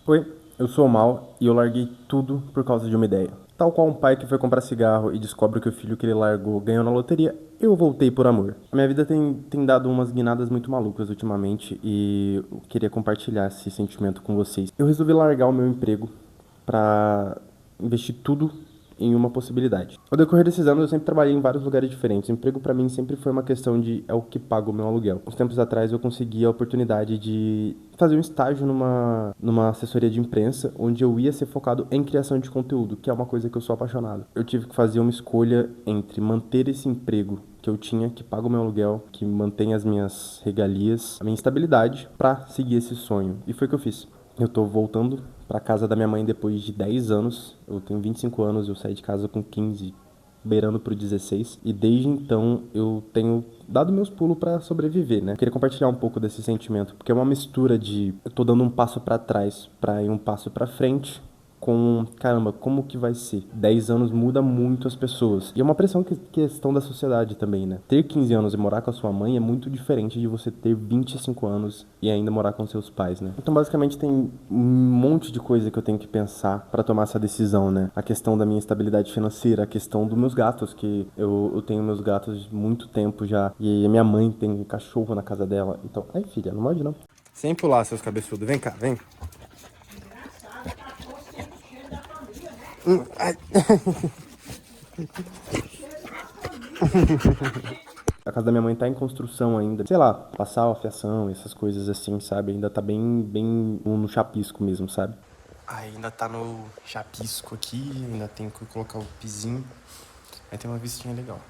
Oi, eu sou o Mal e eu larguei tudo por causa de uma ideia. Tal qual um pai que foi comprar cigarro e descobre que o filho que ele largou ganhou na loteria, eu voltei por amor. A minha vida tem dado umas guinadas muito malucas ultimamente e eu queria compartilhar esse sentimento com vocês. Eu resolvi largar o meu emprego pra investir tudo em uma possibilidade. Ao decorrer desses anos, eu sempre trabalhei em vários lugares diferentes. O emprego pra mim sempre foi uma questão de é o que paga o meu aluguel. Uns tempos atrás eu consegui a oportunidade de fazer um estágio numa assessoria de imprensa, onde eu ia ser focado em criação de conteúdo, que é uma coisa que eu sou apaixonado. Eu tive que fazer uma escolha entre manter esse emprego que eu tinha, que paga o meu aluguel, que mantém as minhas regalias, a minha estabilidade, pra seguir esse sonho. E foi o que eu fiz. Eu tô voltando pra casa da minha mãe depois de 10 anos. Eu tenho 25 anos, eu saí de casa com 15, beirando pro 16. E desde então eu tenho dado meus pulos pra sobreviver, né? Eu queria compartilhar um pouco desse sentimento, porque é uma mistura de eu tô dando um passo pra trás pra ir um passo pra frente. Com, caramba, como que vai ser? 10 anos muda muito as pessoas. E é uma pressão questão da sociedade também, né? Ter 15 anos e morar com a sua mãe é muito diferente de você ter 25 anos e ainda morar com seus pais, né? Então, basicamente, tem um monte de coisa que eu tenho que pensar pra tomar essa decisão, né? A questão da minha estabilidade financeira, a questão dos meus gatos, que eu tenho meus gatos há muito tempo já. E a minha mãe tem um cachorro na casa dela. Então, ai, filha, não morde não. Sem pular, seus cabeçudos. Vem cá, vem. Ai. A casa da minha mãe tá em construção ainda. Sei lá, passar a fiação, essas coisas assim, sabe? Ainda tá bem no chapisco mesmo, sabe? Ainda tá no chapisco aqui, ainda tem que colocar o pizinho. Aí tem uma vistinha legal.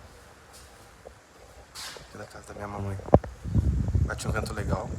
Aqui da casa da minha mamãe. Bate um vento legal.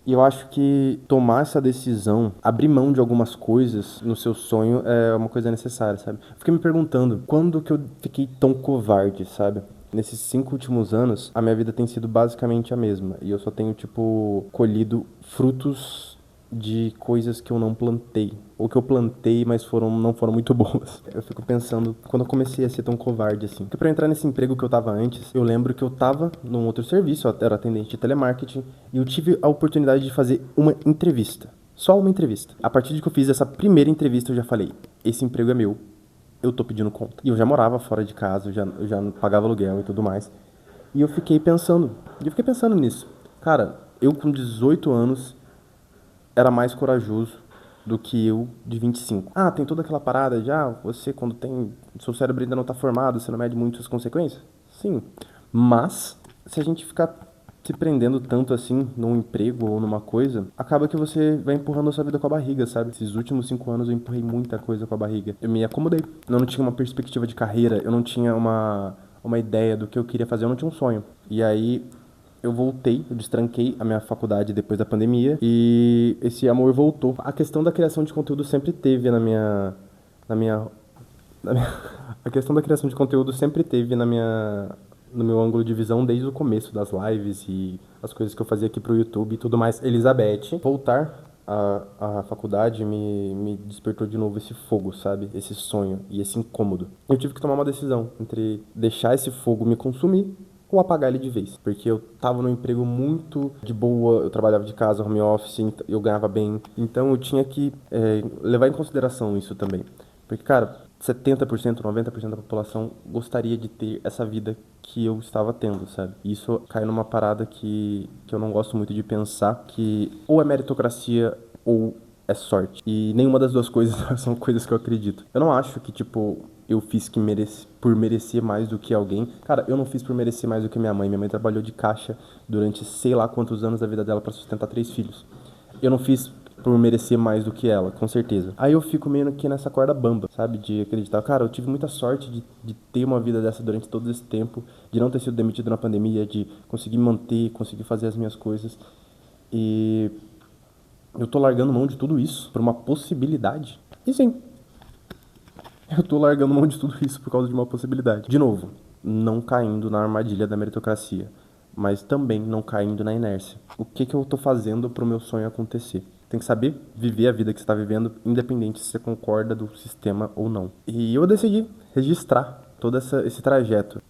E eu acho que tomar essa decisão, abrir mão de algumas coisas no seu sonho é uma coisa necessária, sabe? Eu fiquei me perguntando, quando que eu fiquei tão covarde, sabe? Nesses 5 últimos anos, a minha vida tem sido basicamente a mesma. E eu só tenho, tipo, colhido frutos de coisas que eu não plantei. Ou que eu plantei, mas não foram muito boas. Eu fico pensando, quando eu comecei a ser tão covarde assim. Porque pra entrar nesse emprego que eu tava antes, eu lembro que eu tava num outro serviço, eu era atendente de telemarketing, e eu tive a oportunidade de fazer uma entrevista. Só uma entrevista. A partir de que eu fiz essa primeira entrevista, eu já falei, esse emprego é meu, eu tô pedindo conta. E eu já morava fora de casa, eu já pagava aluguel e tudo mais. E eu fiquei pensando nisso. Cara, eu com 18 anos era mais corajoso do que eu de 25. Ah, tem toda aquela parada de, você quando tem, seu cérebro ainda não tá formado, você não mede muito as consequências? Sim. Mas, se a gente ficar se prendendo tanto assim num emprego ou numa coisa, acaba que você vai empurrando a sua vida com a barriga, sabe? Esses últimos 5 anos eu empurrei muita coisa com a barriga. Eu me acomodei. Eu não tinha uma perspectiva de carreira, eu não tinha uma ideia do que eu queria fazer, eu não tinha um sonho. E aí eu voltei, eu destranquei a minha faculdade depois da pandemia e esse amor voltou. A questão da criação de conteúdo sempre teve na minha, na minha a questão da criação de conteúdo sempre teve no meu ângulo de visão desde o começo das lives e as coisas que eu fazia aqui pro YouTube e tudo mais. Elizabeth, voltar à faculdade me despertou de novo esse fogo, sabe? Esse sonho e esse incômodo. Eu tive que tomar uma decisão entre deixar esse fogo me consumir ou apagar ele de vez. Porque eu tava num emprego muito de boa, eu trabalhava de casa, home office, eu ganhava bem. Então eu tinha que levar em consideração isso também. Porque, cara, 70%, 90% da população gostaria de ter essa vida que eu estava tendo, sabe? E isso cai numa parada que eu não gosto muito de pensar, que ou é meritocracia ou é sorte. E nenhuma das duas coisas são coisas que eu acredito. Eu não acho que, tipo, eu fiz por merecer mais do que alguém. Cara, eu não fiz por merecer mais do que minha mãe. Minha mãe trabalhou de caixa durante sei lá quantos anos da vida dela pra sustentar 3 filhos. Eu não fiz por merecer mais do que ela, com certeza. Aí eu fico meio que nessa corda bamba, sabe? De acreditar, cara, eu tive muita sorte de ter uma vida dessa durante todo esse tempo, de não ter sido demitido na pandemia, de conseguir manter, conseguir fazer as minhas coisas. E eu tô largando mão de tudo isso por uma possibilidade. E sim, eu tô largando mão de tudo isso por causa de uma possibilidade. De novo, não caindo na armadilha da meritocracia, mas também não caindo na inércia. O que eu tô fazendo pro meu sonho acontecer? Tem que saber viver a vida que você tá vivendo, independente se você concorda do sistema ou não. E eu decidi registrar todo esse trajeto.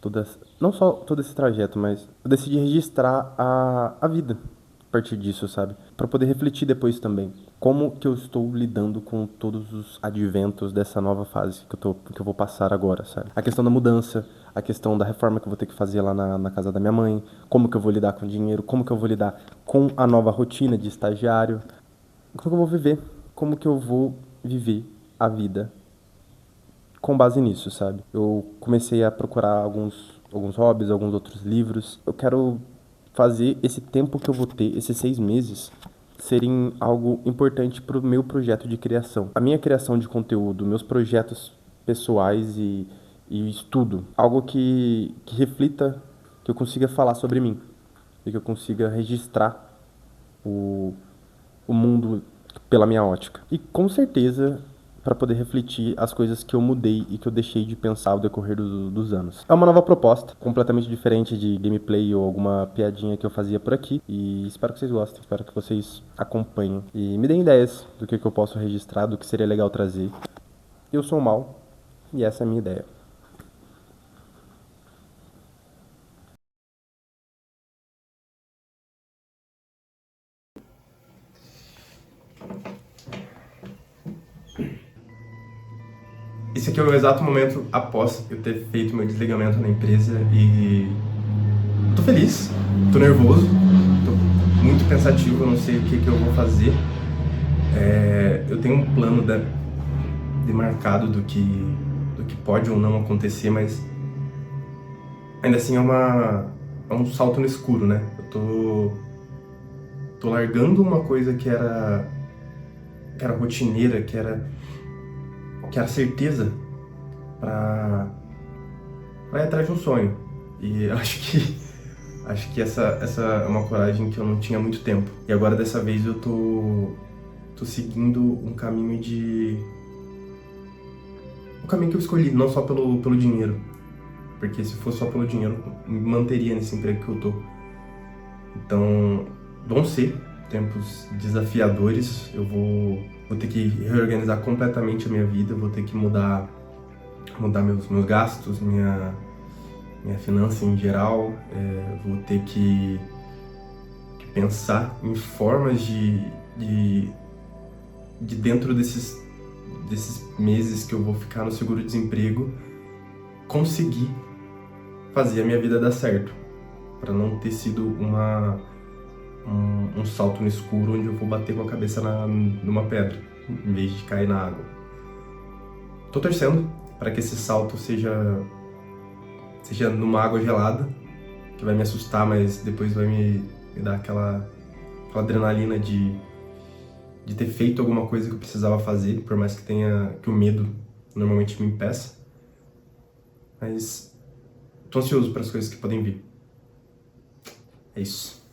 Não só todo esse trajeto, mas eu decidi registrar a vida a partir disso, sabe? Pra poder refletir depois também. como que eu estou lidando com todos os adventos dessa nova fase que eu vou passar agora, sabe? A questão da mudança, a questão da reforma que eu vou ter que fazer lá na casa da minha mãe, como que eu vou lidar com o dinheiro, como que eu vou lidar com a nova rotina de estagiário, como que eu vou viver, como que eu vou viver a vida com base nisso, sabe? Eu comecei a procurar alguns hobbies, alguns outros livros. Eu quero fazer esse tempo que eu vou ter, esses 6 meses, serem algo importante para o meu projeto de criação. A minha criação de conteúdo, meus projetos pessoais e estudo. Algo que reflita, que eu consiga falar sobre mim. E que eu consiga registrar o mundo pela minha ótica. E com certeza para poder refletir as coisas que eu mudei e que eu deixei de pensar ao decorrer dos anos. É uma nova proposta, completamente diferente de gameplay ou alguma piadinha que eu fazia por aqui. E espero que vocês gostem, espero que vocês acompanhem e me deem ideias do que eu posso registrar, do que seria legal trazer. Eu sou o Mal e essa é a minha ideia. Esse aqui é o exato momento após eu ter feito meu desligamento na empresa e tô feliz, tô nervoso, tô muito pensativo, eu não sei o que eu vou fazer. Eu tenho um plano demarcado do que pode ou não acontecer, mas ainda assim é um salto no escuro, né? Eu tô largando uma coisa que era rotineira, que era certeza pra ir atrás de um sonho. E eu acho que essa é uma coragem que eu não tinha há muito tempo. E agora dessa vez eu tô seguindo um caminho um caminho que eu escolhi, não só pelo dinheiro. Porque se fosse só pelo dinheiro, eu me manteria nesse emprego que eu tô. Então, vão ser tempos desafiadores. Eu vou ter que reorganizar completamente a minha vida, vou ter que mudar meus gastos, minha finança em geral. Vou ter que pensar em formas de dentro desses meses que eu vou ficar no seguro-desemprego, conseguir fazer a minha vida dar certo, para não ter sido um salto no escuro onde eu vou bater com a cabeça numa pedra, em vez de cair na água. Tô torcendo para que esse salto seja numa água gelada, que vai me assustar, mas depois vai me dar aquela adrenalina de ter feito alguma coisa que eu precisava fazer, por mais que o medo normalmente me impeça. Mas tô ansioso para as coisas que podem vir. É isso.